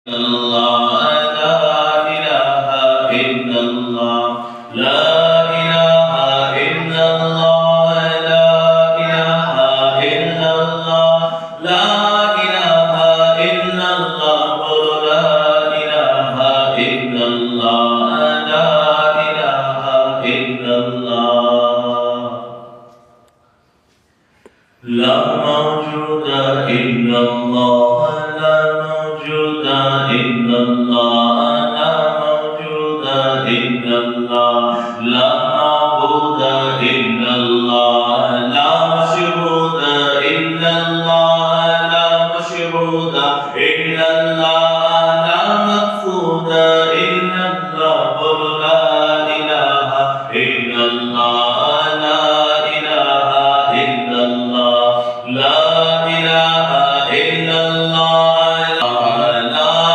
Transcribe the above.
الله لا إله إلا الله لا إله إلا الله لا إله إلا الله لا إله إلا الله لا إله إلا الله لا إله إلا الله لا موجود إلا الله لا موجود إلا